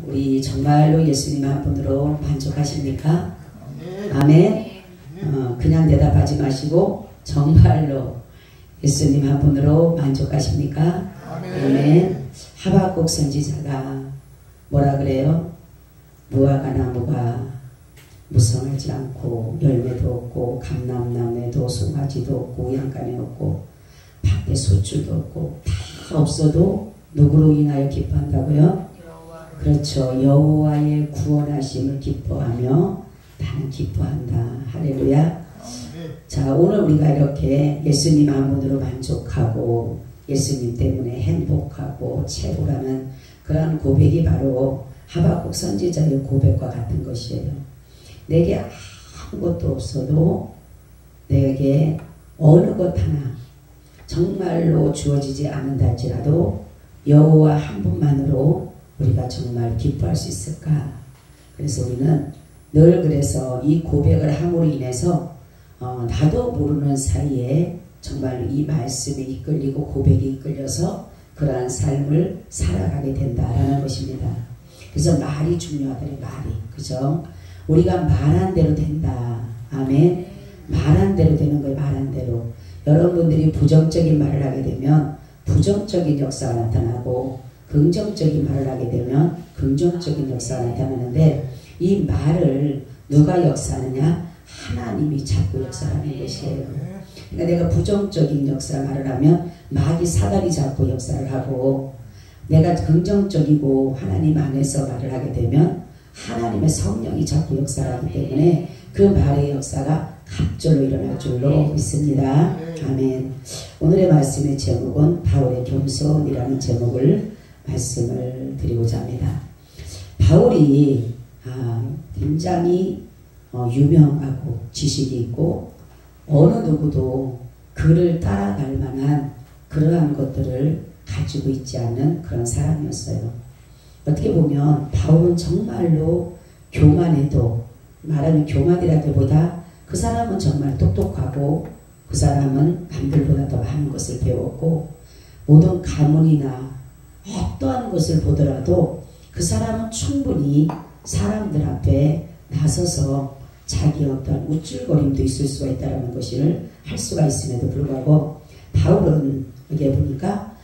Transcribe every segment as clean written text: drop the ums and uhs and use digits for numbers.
우리 정말로 예수님 한 분으로 만족하십니까? 아멘. 그냥 대답하지 마시고 정말로 예수님 한 분으로 만족하십니까? 아멘. 하박국 선지자가 뭐라 그래요? 무화과 나무가 무성하지 않고 열매도 없고 감람나무에도 송아지도 없고 우양간에 없고 밭에 소출도 없고 다 없어도 누구로 인하여 기뻐한다고요? 그렇죠. 여호와의 구원하심을 기뻐하며 나는 기뻐한다. 할렐루야. 자, 오늘 우리가 이렇게 예수님 한 분으로 만족하고 예수님 때문에 행복하고 최고라는 그러한 고백이 바로 하박국 선지자의 고백과 같은 것이에요. 내게 아무것도 없어도 내게 어느 것 하나 정말로 주어지지 않는다 할지라도 여호와 한 분만으로 우리가 정말 기뻐할 수 있을까? 그래서 우리는 늘 그래서 이 고백을 함으로 인해서 나도 모르는 사이에 정말 이 말씀에 이끌리고 고백이 이끌려서 그러한 삶을 살아가게 된다라는 것입니다. 그래서 말이 중요하더래. 말이. 그죠? 우리가 말한 대로 된다. 아멘. 말한 대로 되는 거예요. 말한 대로. 여러분들이 부정적인 말을 하게 되면 부정적인 역사가 나타나고 긍정적인 말을 하게 되면 긍정적인 역사가 나타나는데 이 말을 누가 역사하느냐? 하나님이 자꾸 역사하는 것이에요. 그러니까 내가 부정적인 역사 말을 하면 마귀 사단이 자꾸 역사를 하고 내가 긍정적이고 하나님 안에서 말을 하게 되면 하나님의 성령이 자꾸 역사를 하기 때문에 그 말의 역사가 갑절로 일어날 줄로 믿습니다. 아멘. 오늘의 말씀의 제목은 바울의 겸손이라는 제목을 말씀을 드리고자 합니다. 바울이 굉장히 유명하고 지식이 있고 어느 누구도 그를 따라갈 만한 그러한 것들을 가지고 있지 않은 그런 사람이었어요. 어떻게 보면 바울은 정말로 교만해도 말하면 교만이라기보다 그 사람은 정말 똑똑하고 그 사람은 남들보다 더 많은 것을 배웠고 모든 가문이나 어떠한 것을 보더라도 그 사람은 충분히 사람들 앞에 나서서 자기 어떤 우쭐거림도 있을 수가 있다는 것을 할 수가 있음에도 불구하고 바울은 여기 보니까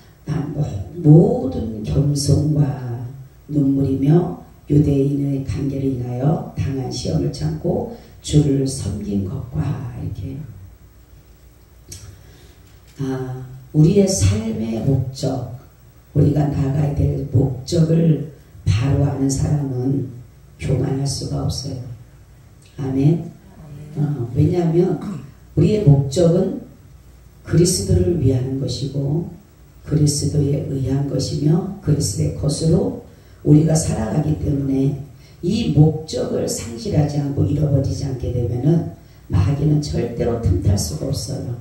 모든 겸손과 눈물이며 유대인의 관계를 인하여 당한 시험을 참고 주를 섬긴 것과 이렇게 우리의 삶의 목적, 우리가 나가야 될 목적을 바로 아는 사람은 교만할 수가 없어요. 아멘. 왜냐하면 우리의 목적은 그리스도를 위하는 것이고 그리스도에 의한 것이며 그리스도의 것으로 우리가 살아가기 때문에 이 목적을 상실하지 않고 잃어버리지 않게 되면은 마귀는 절대로 틈탈 수가 없어요.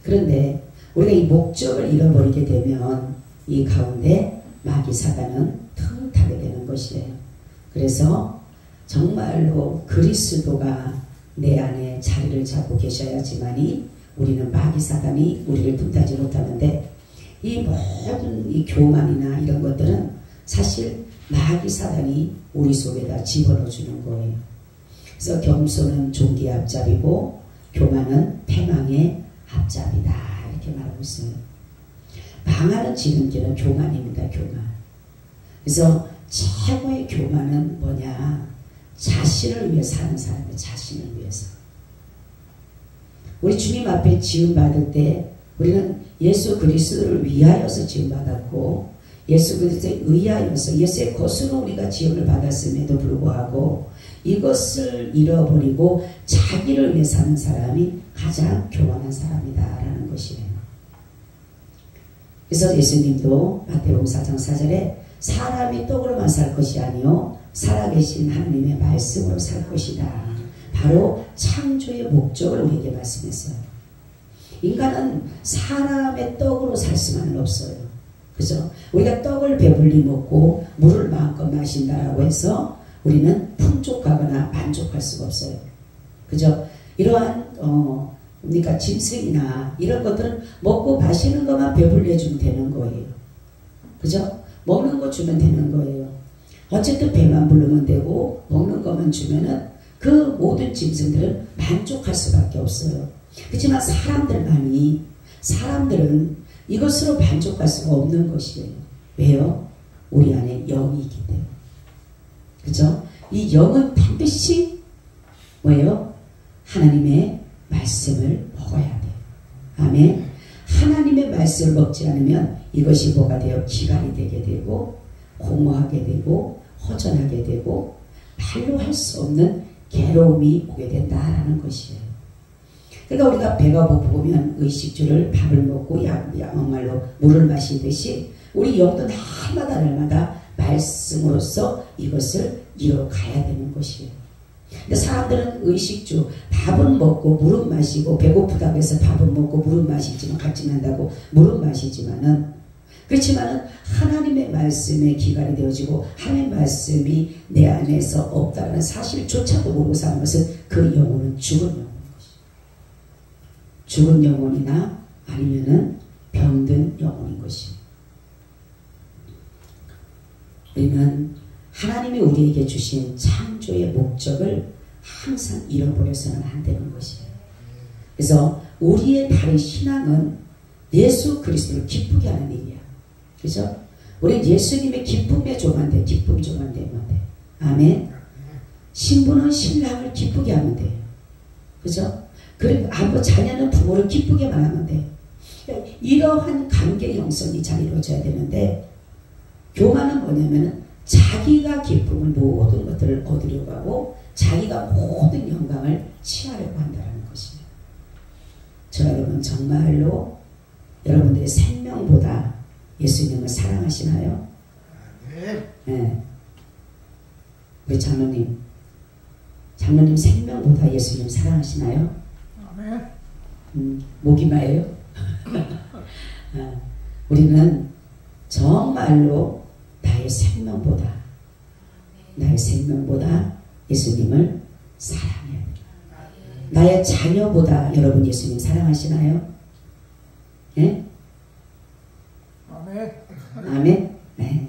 그런데 우리가 이 목적을 잃어버리게 되면 이 가운데 마귀 사단은 틈타게 되는 것이에요. 그래서 정말로 그리스도가 내 안에 자리를 잡고 계셔야지만이 우리는 마귀 사단이 우리를 틈타지 못하는데 이 모든 이 교만이나 이런 것들은 사실 마귀 사단이 우리 속에다 집어넣어 주는 거예요. 그래서 겸손은 종기의 앞잡이고 교만은 패망의 앞잡이다 이렇게 말하고 있어요. 망하는 지름길은 교만입니다. 교만. 그래서 최고의 교만은 뭐냐? 자신을 위해 사는 사람이에요. 자신을 위해서. 우리 주님 앞에 지음받을 때 우리는 예수 그리스도를 위하여서 지음받았고 예수 그리스도에 의하여서 예수의 것으로 우리가 지음을 받았음에도 불구하고 이것을 잃어버리고 자기를 위해 사는 사람이 가장 교만한 사람이다 라는 것이에요. 그래서 예수님도 마태복음 4장 4절에 사람이 떡으로만 살 것이 아니요 살아계신 하나님의 말씀으로 살 것이다. 바로 창조의 목적을 우리에게 말씀했어요. 인간은 사람의 떡으로 살 수만은 없어요. 그죠? 우리가 떡을 배불리 먹고 물을 마음껏 마신다라고 해서 우리는 풍족하거나 만족할 수가 없어요. 그죠? 이러한 그러니까 짐승이나 이런 것들은 먹고 마시는 것만 배불리 해주면 되는 거예요. 그죠? 먹는 거 주면 되는 거예요. 어쨌든 배만 부르면 되고 먹는 것만 주면은 그 모든 짐승들은 만족할 수밖에 없어요. 그렇지만 사람들은 이것으로 만족할 수가 없는 것이에요. 왜요? 우리 안에 영이 있기 때문에. 그죠? 이 영은 반드시 뭐예요? 하나님의 말씀을 먹어야 돼요. 아멘. 하나님의 말씀을 먹지 않으면 이것이 뭐가 돼요? 기갈이 되게 되고 공허하게 되고 허전하게 되고 말로 할 수 없는 괴로움이 오게 된다라는 것이에요. 그러니까 우리가 배가 고프면 의식주를 밥을 먹고 양말로 물을 마시듯이 우리 영도 날마다 말씀으로써 이것을 이어가야 되는 것이에요. 근데 사람들은 의식주, 밥은 먹고 물은 마시고 배고프다고 해서 밥은 먹고 물은 마시지만 같이 난다고 물은 마시지만은 그렇지만은 하나님의 말씀에 기갈이 되어지고 하나님의 말씀이 내 안에서 없다는 사실조차도 모르고 사는 것은 그 영혼은 죽은 영혼인 것이죠. 죽은 영혼이나 아니면은 병든 영혼인 것이죠. 우리는 하나님이 우리에게 주신 창조의 목적을 항상 잃어버려서는 안 되는 것이에요. 그래서 우리의 다른 신앙은 예수 그리스도를 기쁘게 하는 일이야. 그죠? 우리 예수님의 기쁨에 조만 돼. 기쁨 조만 되면 돼. 아멘. 신부는 신랑을 기쁘게 하면 돼요. 그죠? 그리고 자녀는 부모를 기쁘게만 하면 돼. 그러니까 이러한 관계 형성이 잘 이루어져야 되는데 교만은 뭐냐면은 자기가 기쁨을 모든 것들을 얻으려고 하고 자기가 모든 영광을 취하려고 한다는 것이에요. 저 여러분 정말로 여러분들의 생명보다 예수님을 사랑하시나요? 네. 우리 장로님 생명보다 예수님 사랑하시나요? 목이 마예요? 우리는 정말로 나의 생명보다 예수님을 사랑해야 돼요. 나의 자녀보다 여러분 예수님 사랑하시나요? 예? 아멘. 네.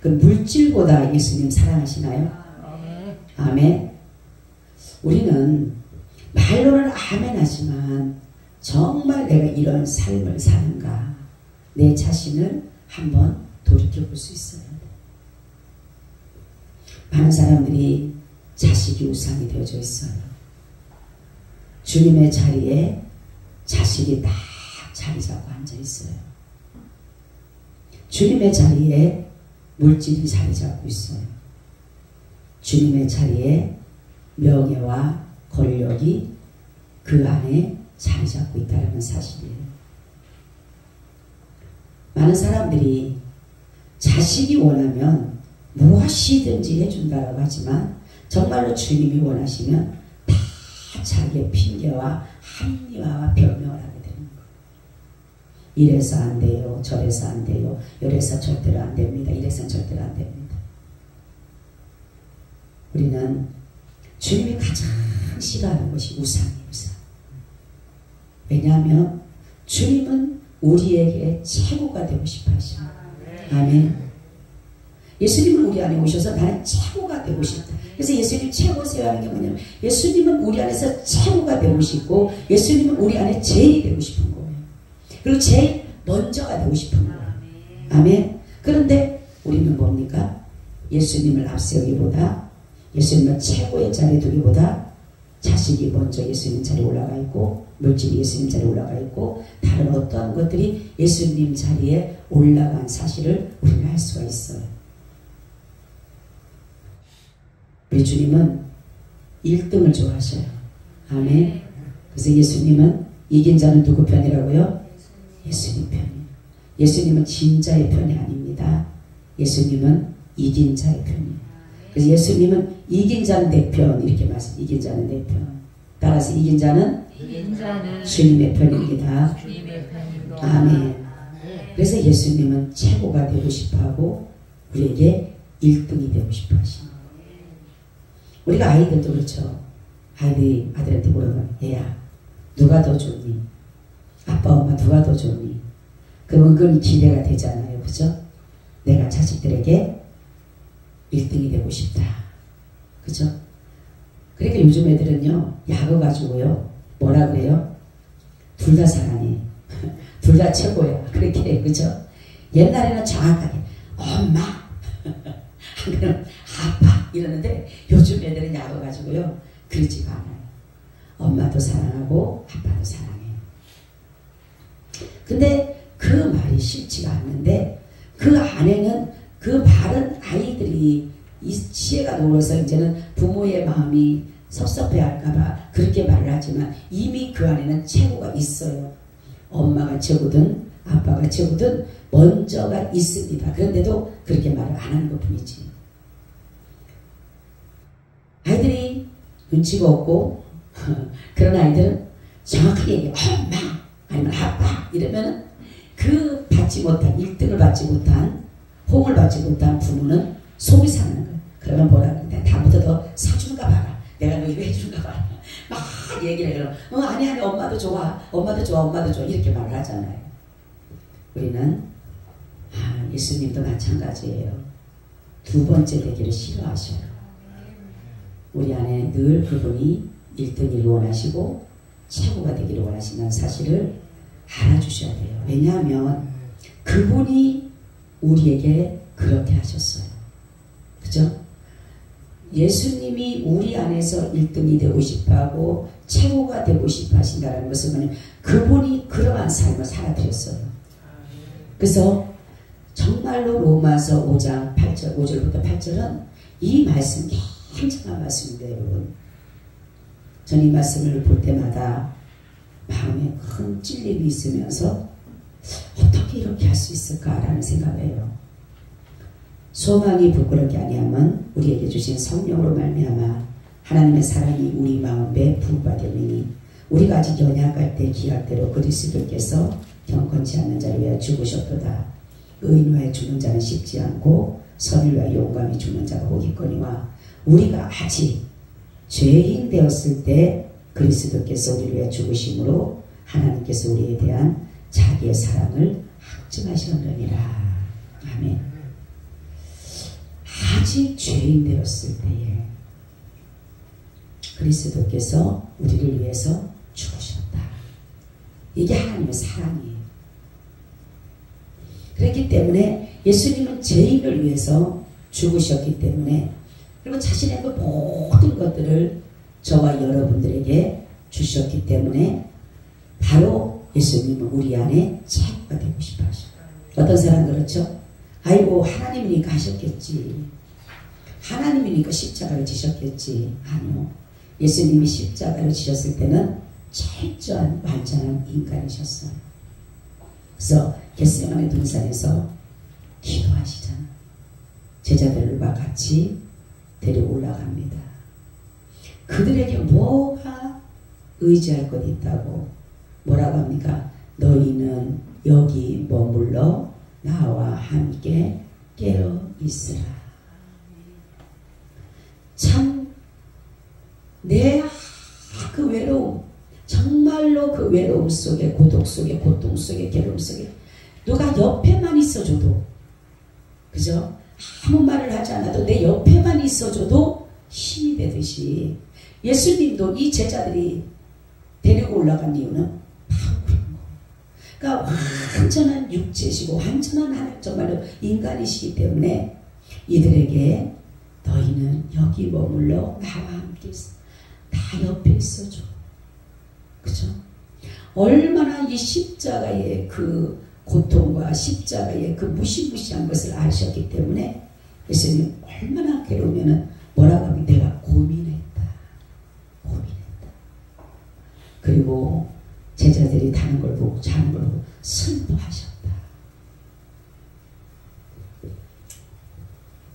그 물질보다 예수님 사랑하시나요? 아멘. 우리는 말로는 아멘 하지만 정말 내가 이런 삶을 사는가 내 자신을 한번 돌이켜볼 수 있어요. 많은 사람들이 자식이 우상이 되어져 있어요. 주님의 자리에 자식이 딱 자리 잡고 앉아 있어요. 주님의 자리에 물질이 자리 잡고 있어요. 주님의 자리에 명예와 권력이 그 안에 자리 잡고 있다는 사실이에요. 많은 사람들이 자식이 원하면 무엇이든지 해준다고 하지만 정말로 주님이 원하시면 다 자기의 핑계와 합리화와 변명을 하게 되는 거예요. 이래서 안 돼요. 저래서 안 돼요. 이래서 절대로 안 됩니다. 이래서는 절대로 안 됩니다. 우리는 주님이 가장 싫어하는 것이 우상이에요. 우상. 왜냐하면 주님은 우리에게 최고가 되고 싶어 하십니다. 아멘. 예수님은 우리 안에 오셔서 나는 최고가 되고 싶다. 그래서 예수님 최고 세워하는 게 뭐냐면 예수님은 우리 안에서 최고가 되고 싶고 예수님은 우리 안에 제일이 되고 싶은 거예요. 그리고 제일 먼저가 되고 싶은 거예요. 아멘. 그런데 우리는 뭡니까? 예수님을 앞세우기보다 예수님을 최고의 자리에 두기보다 자식이 먼저 예수님 자리에 올라가 있고 물질이 예수님 자리에 올라가 있고 다른 어떠한 것들이 예수님 자리에 올라간 사실을 우리는 알 수가 있어요. 우리 주님은 1등을 좋아하셔요. 아멘. 그래서 예수님은 이긴 자는 누구 편이라고요? 예수님 편이에요. 예수님은 진자의 편이 아닙니다. 예수님은 이긴 자의 편이에요. 그래서 예수님은 이긴 자는 내 편 이렇게 말씀. 이긴 자는 내 편. 따라서 이긴 자는 주님의 편입니다. 아멘. 그래서 예수님은 최고가 되고 싶어하고 우리에게 1등이 되고 싶어 하십니다. 우리가 아이들도 그렇죠. 아들한테 물어보면 얘야 누가 더 좋니? 아빠 엄마 누가 더 좋니? 그러면 그건 기대가 되잖아요. 그죠? 내가 자식들에게 1등이 되고 싶다. 그죠? 그러니까 요즘 애들은요, 야구 가지고요, 뭐라 그래요? 둘 다 사랑해. 둘 다 최고야. 그렇게 해. 그죠? 옛날에는 정확하게, 엄마, 그럼 아빠, 이러는데 요즘 애들은 야구 가지고요, 그러지가 않아요. 엄마도 사랑하고, 아빠도 사랑해요. 근데 그 말이 쉽지가 않는데, 그 안에는 그 바른 아이들이 이 지혜가 놀아서 이제는 부모의 마음이 섭섭해할까봐 그렇게 말을 하지만 이미 그 안에는 최고가 있어요. 엄마가 최고든 아빠가 최고든 먼저가 있습니다. 그런데도 그렇게 말을 안 하는 것 뿐이지. 아이들이 눈치가 없고 그런 아이들은 정확하게 얘기해. 엄마 아니면 아빠 이러면은 그 받지 못한 1등을 받지 못한 호응을 받지 못한 부모는 속이 상하는 거예요. 그러면 뭐라 그러는데 다음부터 너 사주는가 봐라. 내가 너 이거 해주는가 봐라. 막 얘기를 해요. 아니 엄마도 좋아. 엄마도 좋아. 엄마도 좋아. 이렇게 말을 하잖아요. 우리는 예수님도 마찬가지예요. 두 번째 되기를 싫어하셔요. 우리 안에 늘 그분이 1등을 원하시고 최고가 되기를 원하신다는 사실을 알아주셔야 돼요. 왜냐하면 그분이 우리에게 그렇게 하셨어요. 그죠? 예수님이 우리 안에서 1등이 되고 싶어하고 최고가 되고 싶어 하신다는 것은 뭐냐면 그분이 그러한 삶을 살아드렸어요. 그래서 정말로 로마서 5장 8절, 5절부터 8절은 이 말씀 굉장한 말씀인데 여러분, 전 이 말씀을 볼 때마다 마음에 큰 찔림이 있으면서 어떻게 이렇게 할 수 있을까라는 생각을 해요. 소망이 부끄럽게 아니하면 우리에게 주신 성령으로 말미암아 하나님의 사랑이 우리 마음에 부어받으니 우리가 아직 연약할 때 기약대로 그리스도께서 경건치 않는 자를 위하여 죽으셨도다. 의인을 위하여 죽는 자는 쉽지 않고 선을 위하여 용감히 죽는 자가 오기거니와 우리가 아직 죄인 되었을 때 그리스도께서 우리를 위하여 죽으심으로 하나님께서 우리에 대한 자기의 사랑을 확증하셨느니라. 아멘. 아직 죄인 되었을 때에 그리스도께서 우리를 위해서 죽으셨다. 이게 하나님의 사랑이에요. 그렇기 때문에 예수님은 죄인을 위해서 죽으셨기 때문에 그리고 자신의 그 모든 것들을 저와 여러분들에게 주셨기 때문에 바로 예수님은 우리 안에 최고가 되고 싶어 하셔요. 어떤 사람 그렇죠? 아이고 하나님이니까 하셨겠지. 하나님이니까 십자가를 지셨겠지. 아니요. 예수님이 십자가를 지셨을 때는 철저한 완전한 인간이셨어요. 그래서 겟세마네 동산에서 기도하시잖아. 제자들과 같이 데리고 올라갑니다. 그들에게 뭐가 의지할 것 있다고 뭐라고 합니까? 너희는 여기 머물러 나와 함께 깨어 있으라. 참 내 그 외로움, 정말로 그 외로움 속에, 고독 속에, 고통 속에, 괴로움 속에 누가 옆에만 있어줘도, 그죠? 아무 말을 하지 않아도 내 옆에만 있어줘도 힘이 되듯이 예수님도 이 제자들이 데리고 올라간 이유는 바로 그런 거예요. 그러니까 완전한 육체시고 완전한 하나님, 정말로 인간이시기 때문에 이들에게 너희는 여기 머물러 나와 함께 있어. 다 옆에 있어줘. 그죠? 얼마나 이 십자가의 그 고통과 십자가의 그 무시무시한 것을 아셨기 때문에 예수님 얼마나 괴로우면은 뭐라고 하면 내가 고민했다. 그리고 제자들이 타는 걸 보고 자는 걸 보고 슬퍼하셨다.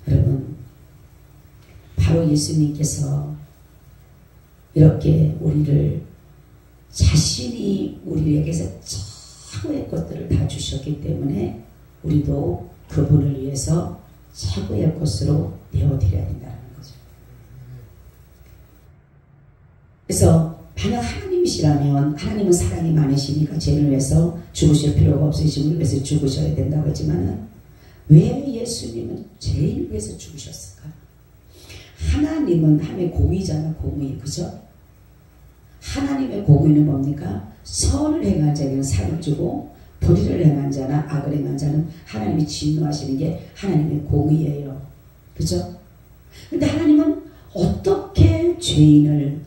여러분, 바로 예수님께서 이렇게 우리를 자신이 우리에게서 최고의 것들을 다 주셨기 때문에 우리도 그분을 위해서 최고의 것으로 내어드려야 된다는 거죠. 그래서 만약 하나님이시라면 하나님은 사랑이 많으시니까 죄를 위해서 죽으실 필요가 없으시고 위해서 죽으셔야 된다고 했지만은 왜 예수님은 죄인을 위해서 죽으셨을까? 하나님은 하나님의 공의잖아, 공의. 그죠? 하나님의 공의는 뭡니까? 선을 행한 자에게는 상을 주고 불의를 행한 자나 악을 행한 자는 하나님이 진노하시는 게 하나님의 공의예요. 그죠? 근데 하나님은 어떻게 죄인을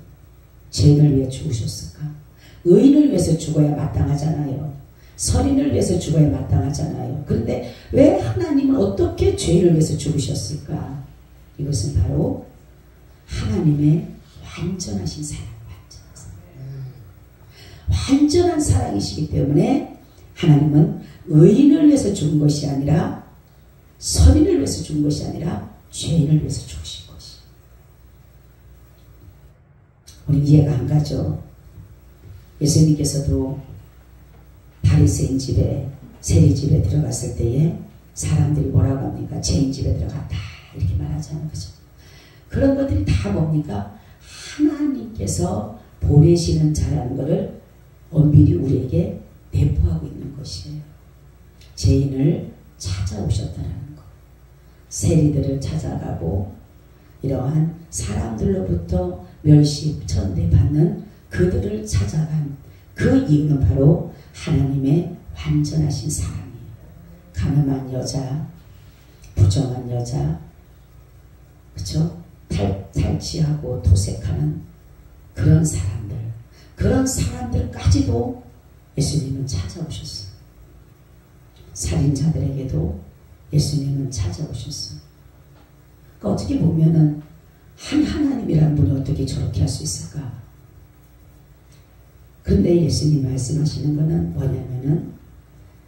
위해 죽으셨을까? 의인을 위해서 죽어야 마땅하잖아요. 선인을 위해서 죽어야 마땅하잖아요. 그런데 왜 하나님은 어떻게 죄인을 위해서 죽으셨을까? 이것은 바로 하나님의 완전하신 사랑, 완전한 사랑이시기 때문에 하나님은 의인을 위해서 죽은 것이 아니라 선인을 위해서 죽은 것이 아니라 죄인을 위해서 죽으신 것이. 우리는 이해가 안 가죠. 예수님께서도 바리새인 집에, 세리 집에 들어갔을 때에 사람들이 뭐라고 합니까? 죄인 집에 들어갔다 이렇게 말하잖아요. 그죠? 그런 것들이 다 뭡니까? 하나님께서 보내시는 자라는 것을 엄밀히 우리에게 내포하고 있는 것이에요. 죄인을 찾아오셨다는 것. 세리들을 찾아가고 이러한 사람들로부터 멸시, 천대 받는 그들을 찾아간 그 이유는 바로 하나님의 완전하신 사랑이에요. 가늠한 여자, 부정한 여자, 그쵸? 탈취하고 도색하는 그런 사람들까지도 예수님은 찾아오셨어요. 살인자들에게도 예수님은 찾아오셨어요. 그러니까 어떻게 보면은 하나님이라는 분이 어떻게 저렇게 할 수 있을까? 그런데 예수님 말씀하시는 것은 뭐냐면은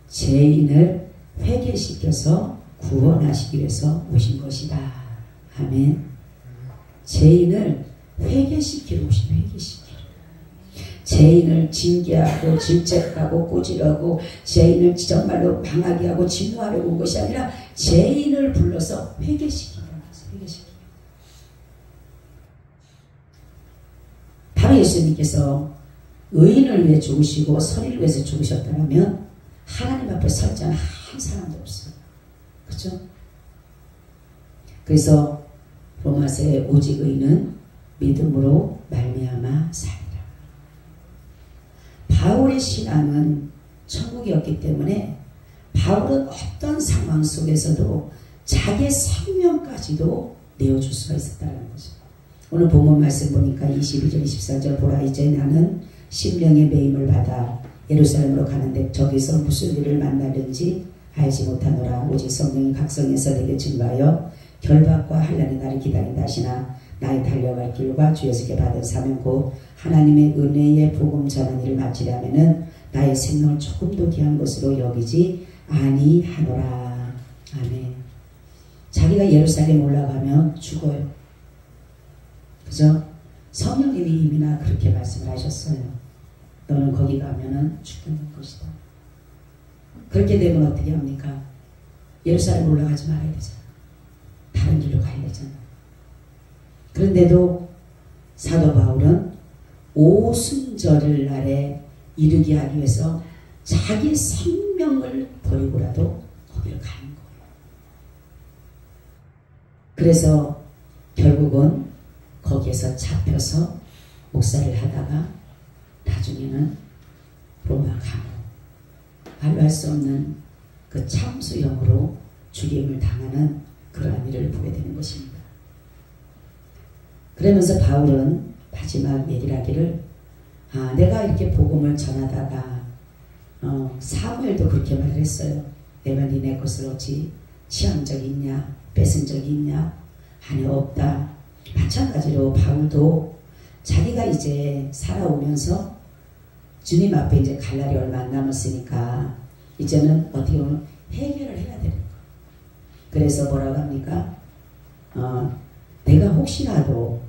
죄인을 회개시켜서 구원하시기 위해서 오신 것이다. 아멘. 죄인을 회개시키러 오신, 회개시키러. 죄인을 징계하고 질책하고 꼬지르고 죄인을 정말로 망하게 하고 진노하려고 온 것이 아니라 죄인을 불러서 회개시키러 왔어요. 회개시키러. 바로 예수님께서 의인을 위해 죽으시고 선인을 위해서 죽으셨다면 하나님 앞에 설 자는 한 사람도 없어요. 그렇죠? 그래서 로마서의 오직 의인은 믿음으로 말미암아 살리라. 바울의 신앙은 천국이었기 때문에 바울은 어떤 상황 속에서도 자기의 생명까지도 내어줄 수가 있었다는 거죠. 오늘 본문 말씀 보니까 22절 24절 보라 이제 나는 심령의 매임을 받아 예루살렘으로 가는데 저기서 무슨 일을 만나는지 알지 못하노라. 오직 성령이 각성에서 내게 증거하여 결박과 환난의 날을 기다린다 하시나 나의 달려갈 길과 주에서께 받은 사명 곧 하나님의 은혜의 복음 전하는 일을 마치려면은 나의 생명을 조금도 귀한 것으로 여기지 아니하노라. 아멘. 자기가 예루살렘 올라가면 죽어요. 그죠? 성령님이 이미나 그렇게 말씀을 하셨어요. 너는 거기 가면은 죽는 것이다. 그렇게 되면 어떻게 합니까? 예루살렘 올라가지 말아야 되잖아. 다른 길로 가야 되잖아. 그런데도 사도 바울은 오순절을 날에 이르게 하기 위해서 자기 생명을 버리고라도 거기를 가는 거예요. 그래서 결국은 거기에서 잡혀서 목사를 하다가 나중에는 로마 감옥, 말로 할 수 없는 그 참수형으로 죽임을 당하는 그러한 일을 보게 되는 것입니다. 그러면서 바울은 마지막 얘기를 하기를 내가 이렇게 복음을 전하다가 사무엘도 그렇게 말을 했어요. 내가 니네 것을 어찌 취한 적이 있냐, 뺏은 적이 있냐? 아니 없다. 마찬가지로 바울도 자기가 이제 살아오면서 주님 앞에 이제 갈 날이 얼마 안 남았으니까 이제는 어떻게 보면 해결을 해야 되는 거예요. 그래서 뭐라고 합니까? 내가 혹시라도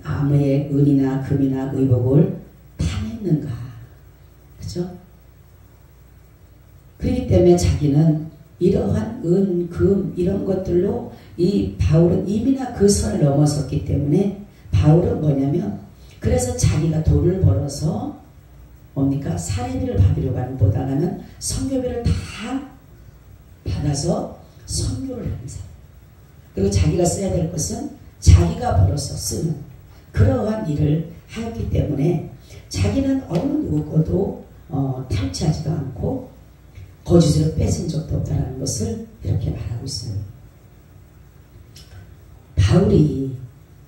아무의 은이나 금이나 의복을 탐했는가? 그죠? 그렇기 때문에 자기는 이러한 은, 금 이런 것들로 이 바울은 이미나 그 선을 넘어섰기 때문에 바울은 뭐냐면 그래서 자기가 돈을 벌어서 뭡니까? 사례비를 받으려고 하는 보다는 성교비를 다 받아서 선교를 하는 사람. 그리고 자기가 써야 될 것은 자기가 벌어서 쓰는 그러한 일을 하였기 때문에 자기는 어느 누구도 탈취하지도 않고 거짓으로 뺏은 적도 없다는 것을 이렇게 말하고 있어요. 바울이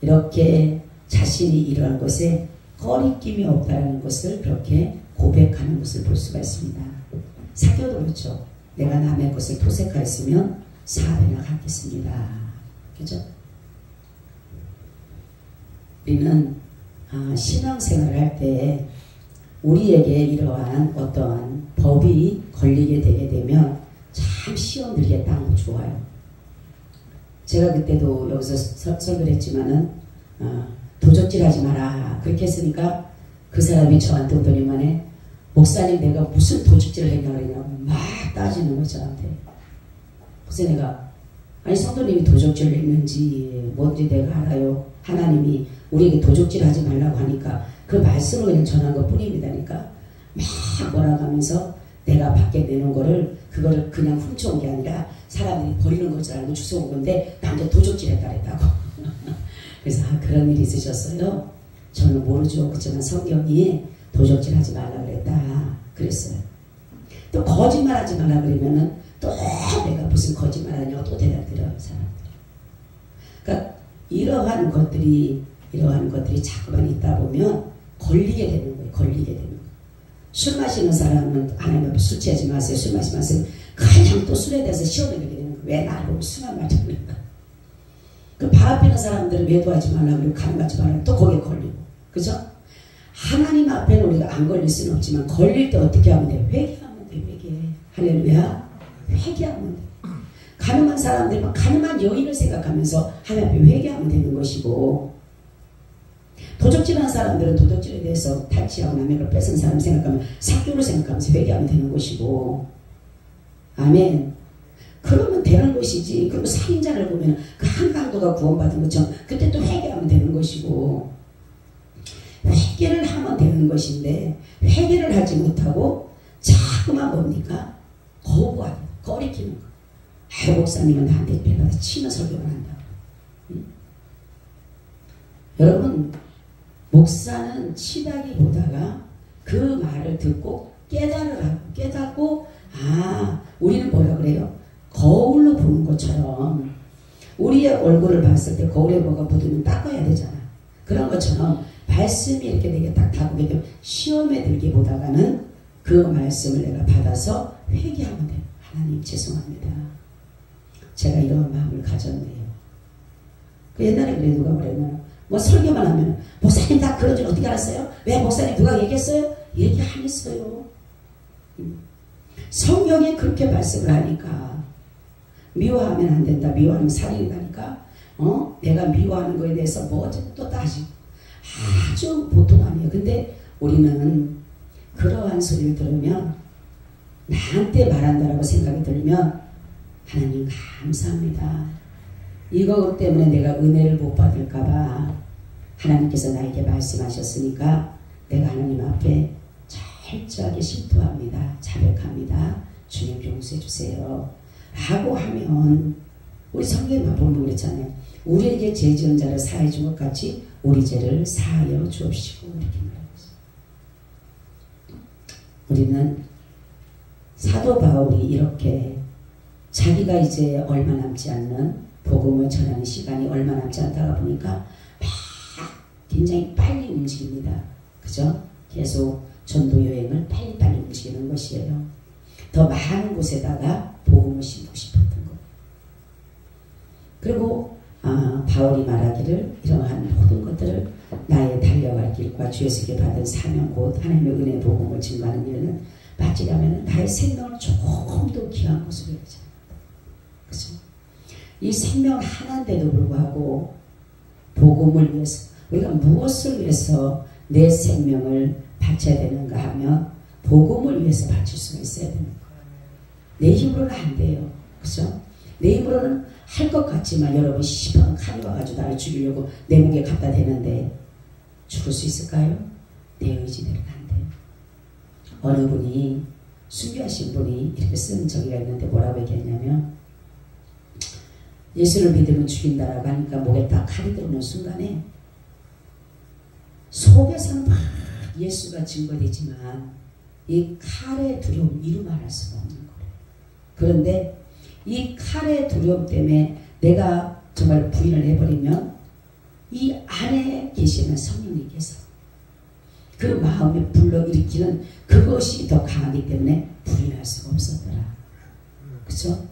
이렇게 자신이 이러한 것에 꺼리낌이 없다는 것을 그렇게 고백하는 것을 볼 수가 있습니다. 사도도 그렇죠. 내가 남의 것을 토색하였으면 4배나 갚겠습니다. 그죠? 우리는 신앙생활을 할 때 우리에게 이러한 어떠한 법이 걸리게 되게 되면 참 시험 들게 딱 좋아요. 제가 그때도 여기서 설교를 했지만은 도적질 하지 마라 그렇게 했으니까 그 사람이 저한테 오더니만에 목사님 내가 무슨 도적질을 했냐 그러냐고 막 따지는 거 저한테. 그래서 내가 아니 성도님이 도적질을 했는지 뭔지 내가 알아요. 하나님이 우리에게 도적질 하지 말라고 하니까 그 말씀을 그냥 전한 것 뿐입니다니까 막 뭐라고 하면서 내가 밖에 내놓은 거를 그거를 그냥 훔쳐온 게 아니라 사람들이 버리는 걸 줄 알고 주워온 건데 남자 도적질 했다 그랬다고. 그래서 그런 일이 있으셨어요. 저는 모르죠. 그렇지만 성경이 도적질 하지 말라 그랬다 그랬어요. 또 거짓말 하지 말라 그러면은 또 내가 무슨 거짓말 하냐고 또 대답 드려요 사람들이. 그러니까 이러한 것들이 자꾸만 있다 보면 걸리게 되는 거예요. 걸리게 되는 거예요. 술 마시는 사람은 하나님 앞에 술 취하지 마세요. 술 마시지 마세요. 그냥 또 술에 대해서 시험을 내게 되는 거예요. 왜 나를 보고 술만 마시는가. 그 바람 피는 사람들은 외도하지 말라고 그러고 가늠하지 말라고 또 거기에 걸리고. 그죠? 하나님 앞에는 우리가 안 걸릴 수는 없지만 걸릴 때 어떻게 하면 돼? 회개하면 돼. 회개. 할렐루야. 회개하면 돼. 가늠한 사람들은 가늠한 여인을 생각하면서 하나님 앞에 회개하면 되는 것이고 도적질하는 사람들은 도적질에 대해서 탈취하고 남의 걸 뺏은 사람 생각하면 사교를 생각하면서 회개하면 되는 것이고 아멘. 그러면 되는 것이지. 그리고 살인자를 보면 그 한강도가 구원받은 것처럼 그때 또 회개하면 되는 것이고 회개를 하면 되는 것인데 회개를 하지 못하고 자꾸만 뭡니까? 거부하고 꺼리키는 거. 아유 목사님은 나한테 배받아 치면 설교만 한다고. 여러분 목사는 치다기보다가 그 말을 듣고 깨닫고 우리는 뭐라 그래요? 거울로 보는 것처럼 우리의 얼굴을 봤을 때 거울에 뭐가 묻으면 닦아야 되잖아. 그런 것처럼 말씀이 이렇게 내게 딱 닿고 되면 시험에 들기보다는 그 말씀을 내가 받아서 회개하면 돼요. 하나님 죄송합니다. 제가 이런 마음을 가졌네요. 그 옛날에 그래 누가 그러면 뭐 설교만 하면 목사님 다 그런 줄 어떻게 알았어요? 왜 목사님 누가 얘기했어요? 얘기 안 했어요. 성경에 그렇게 말씀을 하니까 미워하면 안 된다. 미워하면 살인이다니까. 내가 미워하는 거에 대해서 뭐 또 따지고 아주 보통 아니에요. 근데 우리는 그러한 소리를 들으면 나한테 말한다라고 생각이 들면 하나님 감사합니다. 이거 때문에 내가 은혜를 못 받을까봐 하나님께서 나에게 말씀하셨으니까 내가 하나님 앞에 철저하게 신토합니다. 자백합니다. 주님 용서해 주세요. 라고 하면 우리 성경에만 보면 그랬잖아요. 우리에게 죄 지은 자를 사하여 준 것 같이 우리 죄를 사하여 주옵시고 이렇게 말하고 있어요. 우리는 사도 바울이 이렇게 자기가 이제 얼마 남지 않는 복음을 전하는 시간이 얼마 남지 않다가 보니까 막 굉장히 빨리 움직입니다. 그죠? 계속 전도 여행을 빨리빨리 움직이는 것이에요. 더 많은 곳에다가 복음을 심고 싶었던 것. 그리고 바울이 말하기를 이러한 모든 것들을 나의 달려갈 길과 주에서게 받은 사명 곧 하나님의 은혜 복음을 증거하는 일은 마치려면 나의 생명을 조금 더 귀한 것으로 여기자. 그렇죠? 이 생명 하나인데도 불구하고 복음을 위해서 우리가 무엇을 위해서 내 생명을 바쳐야 되는가 하면 복음을 위해서 바칠 수가 있어야 되는 거예요. 내 힘으로는 안 돼요. 그렇죠? 내 힘으로는 할 것 같지만 여러분 시방 칼이 와가지고 나를 죽이려고 내 목에 갖다 대는데 죽을 수 있을까요? 내 의지대로는 안 돼요. 어느 분이 순교하신 분이 이렇게 쓴 저기가 있는데 뭐라고 얘기했냐면 예수를 믿으면 죽인다라고 하니까 목에 딱 칼이 들어오는 순간에 속에서는 막 예수가 증거되지만 이 칼의 두려움 이루 말할 수가 없는 거예요. 그런데 이 칼의 두려움 때문에 내가 정말 부인을 해버리면 이 안에 계시는 성령님께서 그 마음에 불러일으키는 그것이 더 강하기 때문에 부인할 수가 없었더라. 그렇죠?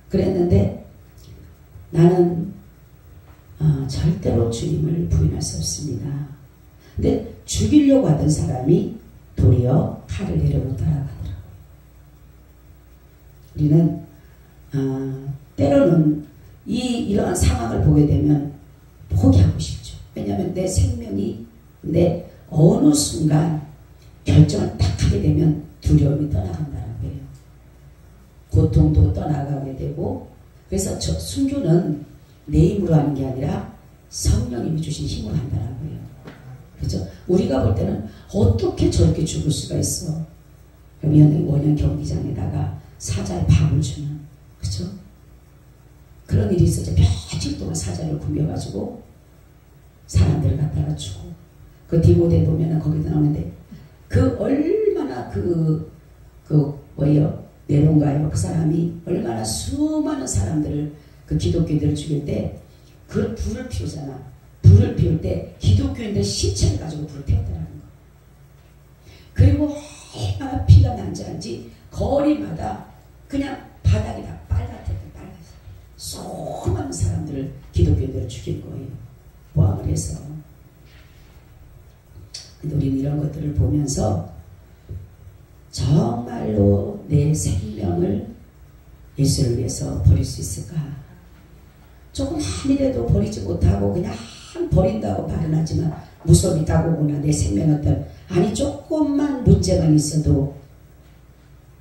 그랬는데 나는 절대로 주님을 부인할 수 없습니다. 근데 죽이려고 하던 사람이 도리어 칼을 내려놓더라고 하더라고요. 우리는 때로는 이러한 상황을 보게 되면 포기하고 싶죠. 왜냐하면 내 생명이 내 어느 순간 결정을 딱 하게 되면 두려움이 떠나간다라고 해요. 고통도 떠나가게 되고 그래서 저 순교는 내 힘으로 하는 게 아니라 성령님이 주신 힘으로 한다라고 해요. 그렇죠? 우리가 볼 때는 어떻게 저렇게 죽을 수가 있어? 원형 경기장에다가 사자에 밥을 주는, 그렇죠? 그런 일이 있었죠. 며칠 동안 사자를 굶겨가지고 사람들을 갖다가 주고 그 디모데에 보면은 거기도 나오는데 그 얼마나 뭐예요? 네론가요? 그 사람이 얼마나 수많은 사람들을 그 기독교인들을 죽일 때 그 불을 피우잖아. 불을 피울 때 기독교인들 시체를 가지고 불을 피웠다는 거. 그리고 얼마나 피가 난지한지 거리마다 그냥 바닥이 다 빨갛대요. 빨갛어. 수많은 사람들을 기독교인들을 죽일 거예요. 모함을 해서. 근데 우리는 이런 것들을 보면서 정말로 내 생명을 예수를 위해서 버릴 수 있을까? 조금만이라도 버리지 못하고 그냥 버린다고 말은 하지만 무섭이 다가오거나 내 생명 아니 조금만 문제만 있어도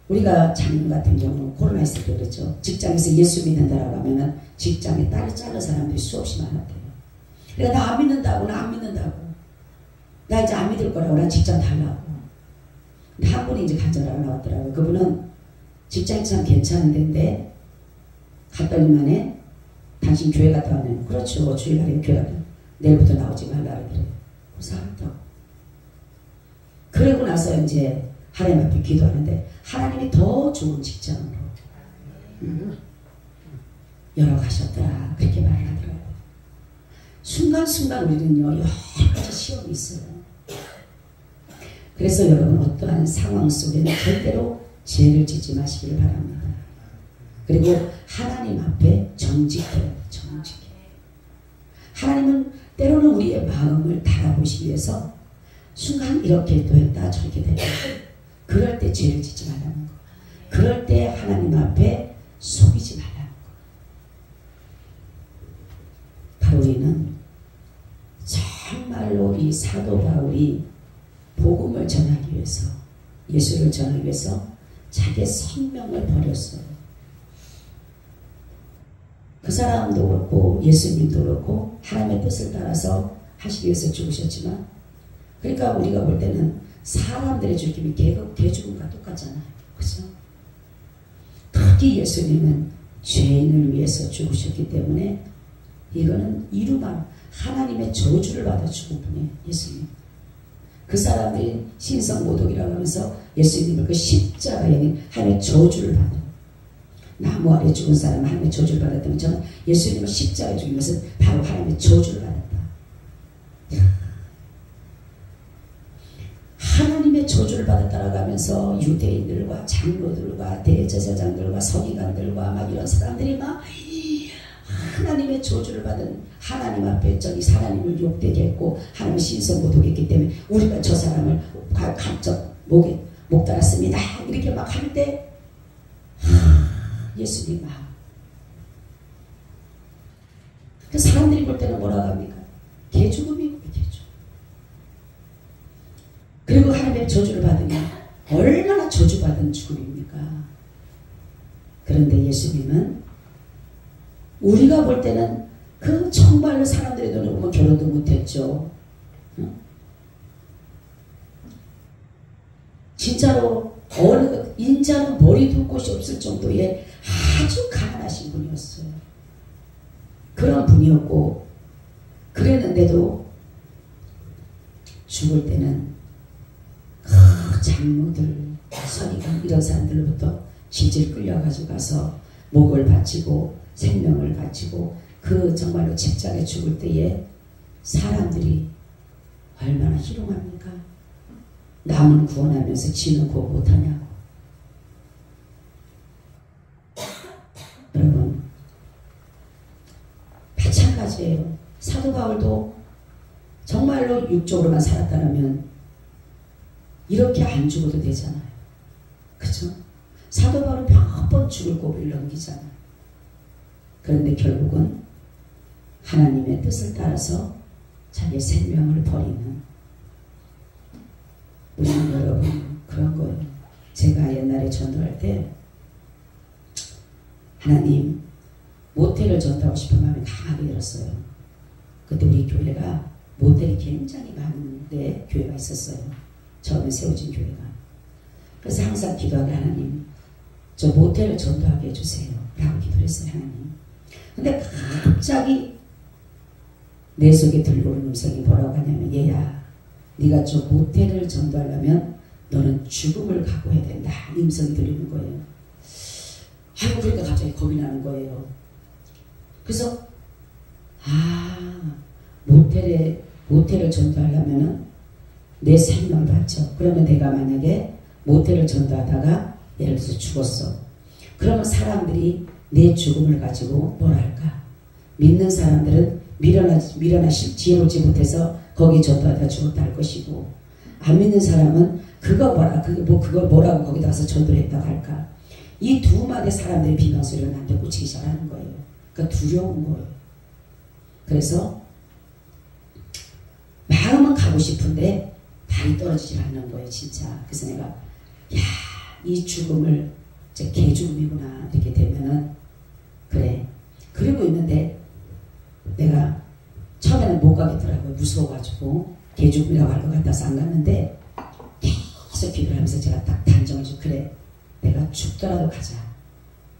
우리가 작년 같은 경우는 코로나 있을 때 그랬죠. 직장에서 예수 믿는다라고 하면은 직장에 딸이 자른 사람들이 수없이 많았대요. 내가 나 안 믿는다고 나 이제 안 믿을 거라고 난 직장 달라고. 근데 한 분이 이제 간절하게 나왔더라고요. 그분은 직장이 참 괜찮은 데인데 갔더니만에 당신 교회 갔다 오면 그렇죠. 주일날에 교회 갔다 내일부터 나오지 말라 그러더래요. 그래서 알았다고. 그러고 나서 이제 하나님 앞에 기도하는데 하나님이 더 좋은 직장으로 열어가셨더라. 그렇게 말을 하더라고요. 순간순간 우리는요 여러 가지 시험이 있어요. 그래서 여러분 어떠한 상황 속에는 절대로 죄를 짓지 마시기를 바랍니다. 그리고 하나님 앞에 정직해요. 정직해. 하나님은 때로는 우리의 마음을 달아보시기 위해서 순간 이렇게 또 했다 저렇게 됐다. 그럴 때 죄를 짓지 말라는 거. 그럴 때 하나님 앞에 속이지 말라는 거. 바로 우리는 정말로 이 사도 바울이 복음을 전하기 위해서 예수를 전하기 위해서 자기의 생명을 버렸어요. 그 사람도 그렇고 예수님도 그렇고 하나님의 뜻을 따라서 하시기 위해서 죽으셨지만 그러니까 우리가 볼 때는 사람들의 죽임이 개죽음과 똑같잖아요. 그렇죠? 특히 예수님은 죄인을 위해서 죽으셨기 때문에 이거는 이루만 하나님의 저주를 받아 죽은 분이에요. 예수님. 그 사람들이 신성모독이라고 하면서 예수님을 그 십자가에 하나님의 저주를 받은 나무 아래 죽은 사람은 하나님의 저주를 받았다면 저는 예수님을 십자가에 죽인 것은 바로 하나님의 저주를 받았다. 하나님의 저주를 받았다라고 하면서 유대인들과 장로들과 대제사장들과 서기관들과 막 이런 사람들이 막 하나님의 저주를 받은 하나님 앞에 저기 하나님을 욕되게 했고 하나님의 신성모독했기 때문에 우리가 저 사람을 간접 목 달았습니다. 이렇게 막 할 때 예수님 마음. 그 사람들이 볼 때는 뭐라고 합니까? 개죽음이고 개죽음. 그리고 하나님의 저주를 받으면 얼마나 저주받은 죽음입니까? 그런데 예수님은 우리가 볼 때는 그 정말로 사람들의 눈을 보면 결혼도 못했죠. 진짜로 어느 인자는 머리 둘 곳이 없을 정도의 아주 가난하신 분이었어요. 그런 분이었고, 그랬는데도 죽을 때는 그 장로들, 서기관 이런 사람들로부터 질질 끌려가지고 가서 목을 바치고 생명을 바치고 그 정말로 집장에 죽을 때에 사람들이 얼마나 희롱합니까? 남은 구원하면서 지는 구원 못하냐고. 여러분, 마찬가지예요. 사도 바울도 정말로 육적으로만 살았다면 이렇게 안 죽어도 되잖아요. 그죠? 사도 바울은 몇 번 죽을 고비를 넘기잖아요. 그런데 결국은 하나님의 뜻을 따라서 자기의 생명을 버리는, 우리는 여러분 그런 거예요. 제가 옛날에 전도할 때 하나님 모텔을 전도하고 싶은 마음이 강하게 들었어요. 그때 우리 교회가 모텔이 굉장히 많은데 교회가 있었어요. 처음에 세워진 교회가. 그래서 항상 기도하게, 하나님 저 모텔을 전도하게 해주세요 라고 기도했어요. 하나님. 근데 갑자기 내 속에 들려오는 음성이 뭐라고 하냐면, 얘야 네가 저 모텔을 전도하려면 너는 죽음을 각오해야 된다. 음성이 들리는 거예요. 아이고, 그러니까 갑자기 겁이 나는 거예요. 그래서 모텔을 전도하려면 내 생명을 바쳐. 그러면 내가 만약에 모텔을 전도하다가 예를 들어서 죽었어. 그러면 사람들이 내 죽음을 가지고 뭐라 할까? 믿는 사람들은 미련하시 지혜롭지 못해서 거기 전도하다 죽었다 할 것이고, 안 믿는 사람은 그걸 뭐라고 거기다 가서 전도를 했다고 할까? 이 두 마디 사람들의 비방소리가 나한테 꽂히기 시작하는 거예요. 그러니까 두려운 거예요. 그래서 마음은 가고 싶은데 발이 떨어지질 않는 거예요, 진짜. 그래서 내가 이 죽음을 이제 개죽음이구나 이렇게 되면은, 그래 그러고 있는데 내가 처음에는 못 가겠더라고요. 무서워가지고 개죽음이라고 할 것 같아서 안 갔는데, 계속 기도를 하면서 제가 딱 단정을 주고, 그래 내가 죽더라도 가자.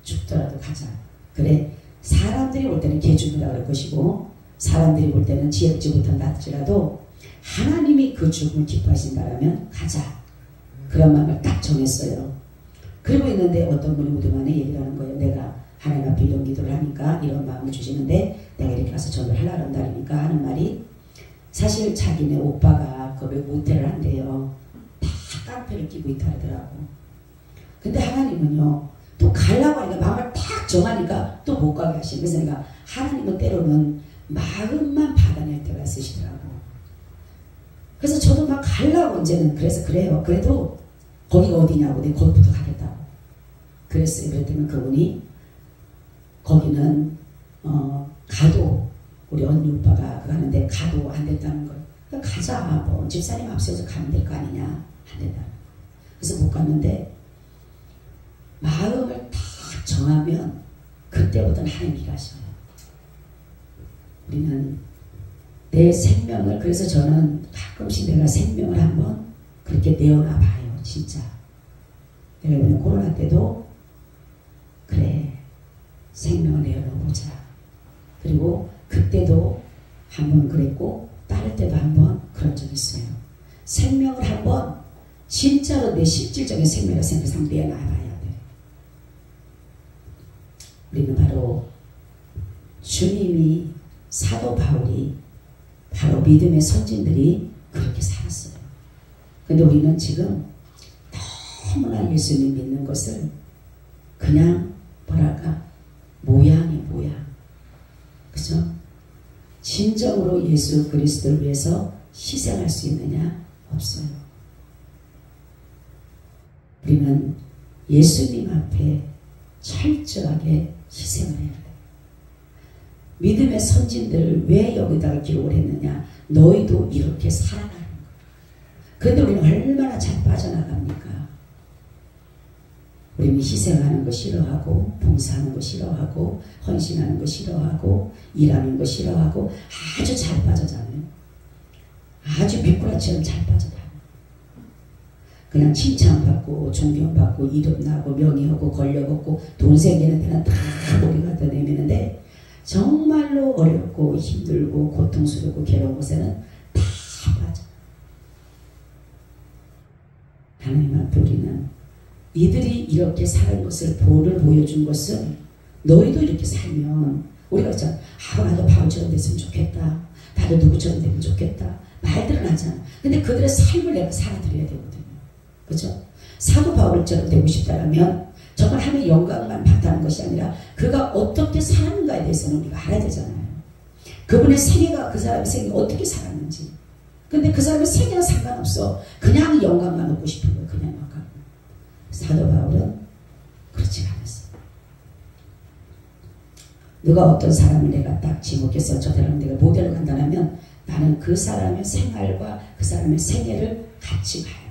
죽더라도 가자. 그래 사람들이 볼 때는 개죽음이라고 할 것이고, 사람들이 볼 때는 지혜롭지 못한다 할지라도 하나님이 그 죽음을 기뻐하신다라면 가자. 그런 마음을 딱 정했어요. 그러고 있는데 어떤 분이 우두만에 얘기를 하는 거예요. 내가 하나님 앞에 이런 기도를 하니까 이런 마음을 주시는데 내가 이렇게 가서 전도를 하려고 한다니까 하는 말이, 사실 자기네 오빠가 거기 모텔을 한대요. 다 깡패를 끼고 있다 하더라고. 근데 하나님은요, 또 가려고 하니까 마음을 딱 정하니까 또 못 가게 하시는. 그래서 내가 하나님은 때로는 마음만 받아낼 때가 있으시더라고. 그래서 저도 막 가려고 이제는, 그래서 그래요. 그래도 거기가 어디냐고, 내가 거기부터 가겠다고 그랬어요. 그랬더니 그분이 거기는 가도 우리 언니 오빠가 가는데 가도 안 됐다는 거예요. 그러니까 가자, 뭐 집사님 앞세워서 가면 될 거 아니냐, 안 된다. 그래서 못 갔는데 마음을 딱 정하면 그때부터는 하나님이 일하셔요. 우리는 내 생명을, 그래서 저는 가끔씩 내가 생명을 한번 그렇게 내어놔 봐요. 진짜 내가 이번에 코로나 때도 그래 생명을 내어놓아보자. 그리고 그때도 한번 그랬고 따를 때도 한번 그런 적이 있어요. 생명을 한번 진짜로 내 실질적인 생명을 생각해서 내어놔봐야 돼. 우리는 바로 주님이, 사도 바울이, 바로 믿음의 선진들이 그렇게 살았어요. 근데 우리는 지금 너무나 예수님 믿는 것을 그냥 뭐랄까 모양이 모양, 그죠? 진정으로 예수 그리스도를 위해서 희생할 수 있느냐? 없어요. 우리는 예수님 앞에 철저하게 희생을 해야 돼. 믿음의 선진들을 왜 여기다가 기록을 했느냐? 너희도 이렇게 살아가는 거야. 그런데 우리는 얼마나 잘 빠져나갑니까? 우리는 희생하는 거 싫어하고, 봉사하는 거 싫어하고, 헌신하는 거 싫어하고, 일하는 거 싫어하고, 아주 잘 빠져나가요. 아주 미꾸라지처럼 잘 빠져나가요. 그냥 칭찬받고 존경받고 이름 나고 명예 얻고 권력 얻고 돈 생기는 데는 다 우리 갖다 내미는데 정말로 어렵고 힘들고 고통스럽고 괴로운 곳에는 다 빠져. 하나님 앞에 우리는 이들이 이렇게 사는 것을 본을 보여준 것은 너희도 이렇게 살면 우리가 있잖아. 나도 바울처럼 됐으면 좋겠다. 나도 누구처럼 되면 좋겠다. 말들은 하잖아. 근데 그들의 삶을 내가 살아드려야 되거든요. 그죠? 사도 바울처럼 되고 싶다면 정말 하나님의 영광만 받다는 것이 아니라 그가 어떻게 살았는가에 대해서는 우리가 알아야 되잖아요. 그분의 생애가 그 사람의 생애 어떻게 살았는지. 근데 그 사람의 생애는 상관없어. 그냥 영광만 얻고 싶은 거예요. 그냥 영광. 사도 바울은 그렇지 않았어요. 누가 어떤 사람을 내가 딱 지목해서 저 사람 내가 모델로 간다면 나는 그 사람의 생활과 그 사람의 생애를 같이 봐야 돼요.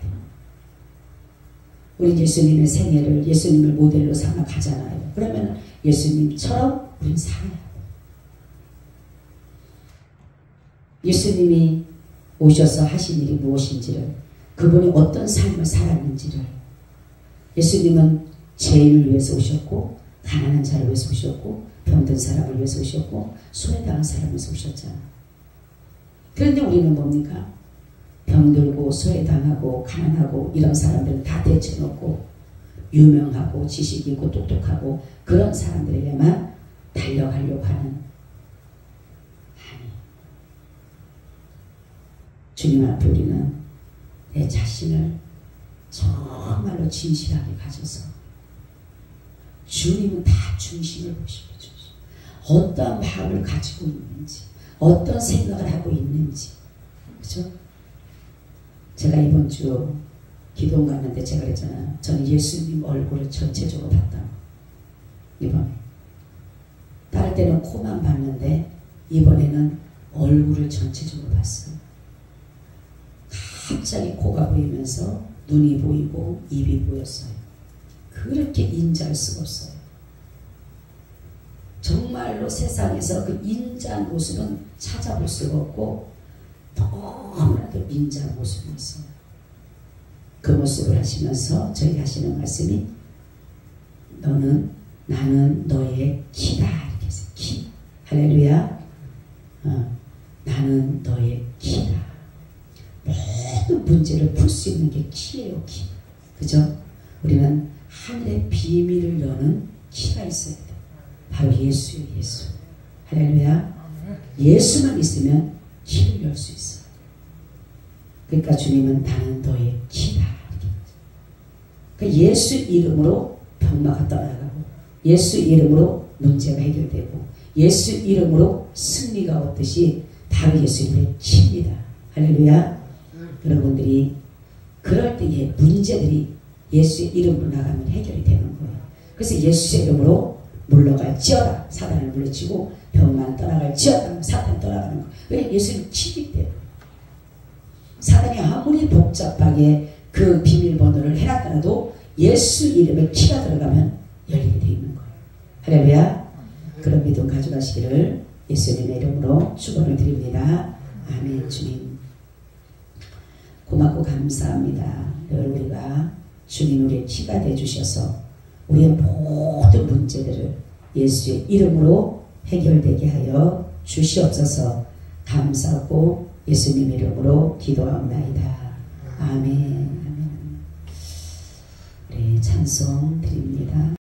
우리 예수님의 생애를 예수님을 모델로 삼아 가잖아요. 그러면 예수님처럼 우리는 살아야 돼요. 예수님이 오셔서 하신 일이 무엇인지를 그분이 어떤 삶을 살았는지를 예수님은 죄인을 위해서 오셨고 가난한 자를 위해서 오셨고 병든 사람을 위해서 오셨고 소외당한 사람을 위해서 오셨잖아. 그런데 우리는 뭡니까? 병들고 소외당하고 가난하고 이런 사람들은 다 대쳐놓고 유명하고 지식이 있고 똑똑하고 그런 사람들에게만 달려가려고 하는 아니. 주님 앞에 우리는 내 자신을 정말로 진실하게 가져서 주님은 다 중심을 보시고 어떤 마음을 가지고 있는지 어떤 생각을 하고 있는지 그죠? 제가 이번 주 기도원 갔는데 제가 그랬잖아요. 저는 예수님 얼굴을 전체적으로 봤다. 이번에 다른 때는 코만 봤는데 이번에는 얼굴을 전체적으로 봤어요. 갑자기 코가 보이면서 눈이 보이고 입이 보였어요. 그렇게 인자할 수가 없어요. 정말로 세상에서 그 인자한 모습은 찾아볼 수가 없고 너무나도 인자한 모습이었어요. 그 모습을 하시면서 저희 하시는 말씀이 나는 너의 키다 이렇게 해서 키. 할렐루야. 나는 너의 키다. 모든 문제를 풀 수 있는 게 키예요. 키. 그죠? 우리는 하늘의 비밀을 여는 키가 있어야 돼요. 바로 예수예요. 예수. 할렐루야. 예수만 있으면 키를 열 수 있어요. 그러니까 주님은 나는 너의 키다. 그러니까 예수 이름으로 병마가 떠나가고 예수 이름으로 문제가 해결되고 예수 이름으로 승리가 얻듯이 바로 예수 이름의 키입니다. 할렐루야. 여러분들이 그럴 때의 문제들이 예수의 이름으로 나가면 해결이 되는 거예요. 그래서 예수의 이름으로 물러갈지어다. 사단을 물리치고 병만 떠나갈지어다. 사탄 떠나가는 거예요. 왜? 예수님 키이기 때문에. 사단이 아무리 복잡하게 그 비밀번호를 해놨더라도 예수 이름에 키가 들어가면 열리게 되어 있는 거예요. 할렐루야. 그런 믿음 가져가시기를 예수님의 이름으로 축원을 드립니다. 아멘. 주님 고맙고 감사합니다. 늘 우리가 주님 우리의 키가 되어주셔서 우리의 모든 문제들을 예수의 이름으로 해결되게 하여 주시옵소서. 감사하고 예수님 이름으로 기도하옵나이다. 아멘. 아멘. 우리 찬송 드립니다.